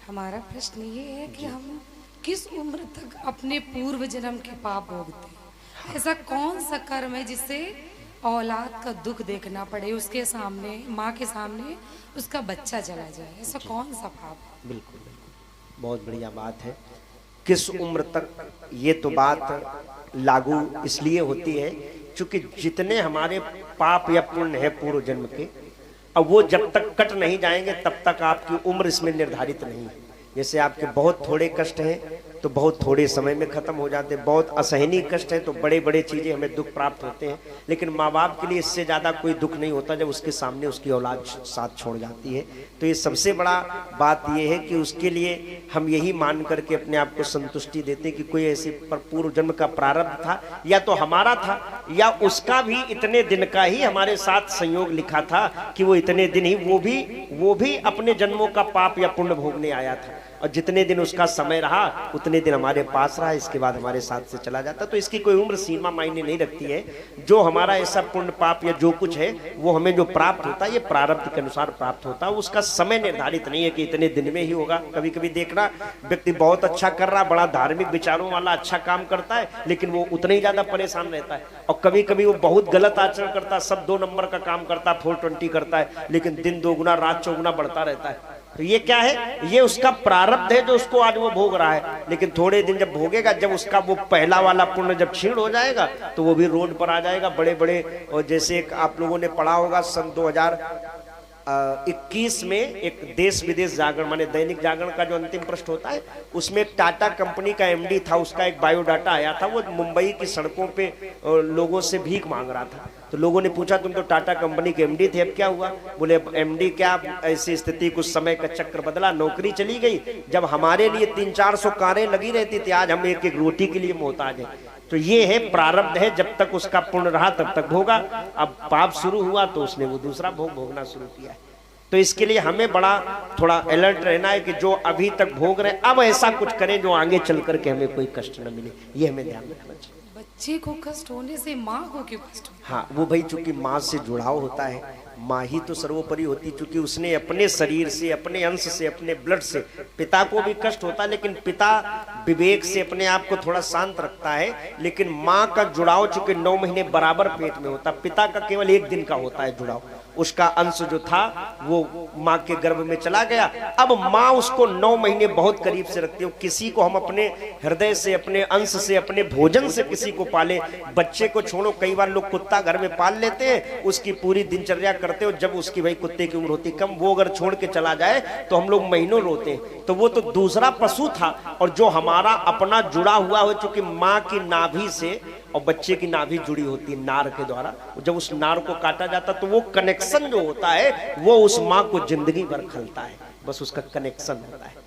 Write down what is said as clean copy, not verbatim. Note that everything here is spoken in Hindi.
हमारा प्रश्न ये है कि हम किस उम्र तक अपने पूर्व जन्म के पाप भोगते हैं? ऐसा कौन सा कर्म है जिससे औलाद का दुख देखना पड़े, उसके सामने, माँ के सामने उसका बच्चा चला जाए? ऐसा कौन सा पाप है? बिल्कुल बिल्कुल, बहुत बढ़िया बात है। किस उम्र तक, ये तो बात लागू इसलिए होती है क्योंकि जितने हमारे पाप या पुण्य है पूर्व जन्म के, अब वो जब तक कट नहीं जाएंगे तब तक आपकी उम्र इसमें निर्धारित नहीं है। जैसे आपके बहुत थोड़े कष्ट हैं तो बहुत थोड़े समय में खत्म हो जाते हैं, बहुत असहनीय कष्ट है तो बड़े बड़े चीजें हमें दुख प्राप्त होते हैं, लेकिन माँ बाप के लिए इससे ज्यादा कोई दुख नहीं होता जब उसके सामने उसकी औलाद साथ छोड़ जाती है। तो ये सबसे बड़ा बात यह है कि उसके लिए हम यही मान करके अपने आप को संतुष्टि देते हैं कि कोई ऐसे पूर्व जन्म का प्रारब्ध था, या तो हमारा था या उसका भी इतने दिन का ही हमारे साथ संयोग लिखा था कि वो इतने दिन ही वो भी अपने जन्मों का पाप या पुण्य भोगने आया था, और जितने दिन उसका समय रहा उतने दिन हमारे पास रहा, इसके बाद हमारे साथ से चला जाता। तो इसकी कोई उम्र सीमा मायने नहीं रखती है। जो हमारा ऐसा पुण्य पाप या जो कुछ है वो हमें जो प्राप्त होता है ये प्रारब्ध के अनुसार प्राप्त होता है, उसका समय निर्धारित नहीं है कि इतने दिन में ही होगा। कभी कभी देखना व्यक्ति बहुत अच्छा कर रहा, बड़ा धार्मिक विचारों वाला अच्छा काम करता है, लेकिन वो उतना ही ज्यादा परेशान रहता है, और कभी कभी वो बहुत गलत आचरण करता है, सब 2 नंबर का काम करता है, 420 करता है, लेकिन दिन दोगुना रात चौगुना बढ़ता रहता है। तो ये क्या है? ये उसका प्रारब्ध है जो उसको आज वो भोग रहा है, लेकिन थोड़े दिन जब भोगेगा, जब उसका वो पहला वाला पुण्य जब क्षीण हो जाएगा तो वो भी रोड पर आ जाएगा। बड़े बड़े, और जैसे एक आप लोगों ने पढ़ा होगा सन 2021 में एक देश विदेश जागरण माने दैनिक जागरण का जो अंतिम पृष्ठ होता है उसमें एक टाटा कंपनी का एमडी था, उसका एक बायोडाटा आया था। वो मुंबई की सड़कों पे लोगों से भीख मांग रहा था। तो लोगों ने पूछा तुम तो टाटा कंपनी के एमडी थे, अब क्या हुआ? बोले एमडी क्या, ऐसी स्थिति, कुछ समय का चक्र बदला, नौकरी चली गई। जब हमारे लिए 300-400 कारें लगी रहती थी, आज हम एक एक रोटी के लिए मोहताज हैं। तो ये है प्रारब्ध है, जब तक उसका पुण्य रहा तब तक भोगा, अब पाप शुरू हुआ तो उसने वो दूसरा भोग भोगना शुरू किया है। तो इसके लिए हमें बड़ा थोड़ा अलर्ट रहना है कि जो अभी तक भोग रहे अब ऐसा कुछ करें जो आगे चल करके हमें कोई कष्ट न मिले, ये हमें ध्यान रखना चाहिए। बच्चे को कष्ट होने से माँ को क्यों कष्ट? हाँ, वो भाई चूंकि माँ से जुड़ाव होता है, माँ ही तो सर्वोपरि होती, चूंकि उसने अपने शरीर से, अपने अंश से, अपने ब्लड से, पिता को भी कष्ट होता है लेकिन पिता विवेक से अपने आप को थोड़ा शांत रखता है, लेकिन माँ का जुड़ाव चूंकि 9 महीने बराबर पेट में होता, पिता का केवल 1 दिन का होता है जुड़ाव। उसका अंश जो था वो माँ के गर्भ में चला गया, अब माँ उसको 9 महीने बहुत करीब से रखती है। किसी को हम अपने हृदय से, अपने अंश से, अपने भोजन से किसी को पाले, बच्चे को छोड़ो, कई बार लोग कुत्ता घर में पाल लेते हैं, उसकी पूरी दिनचर्या करते हो, जब उसकी भाई कुत्ते की उम्र होती कम, वो अगर छोड़ के चला जाए तो हम लोग महीनों रोते हैं। तो वो तो दूसरा पशु था, और जो हमारा अपना जुड़ा हुआ हो, चूंकि माँ की नाभि से और बच्चे की नाभि जुड़ी होती है नार के द्वारा, जब उस नार को काटा जाता तो वो कनेक्शन जो होता है वो उस माँ को जिंदगी भर खलता है, बस उसका कनेक्शन होता है।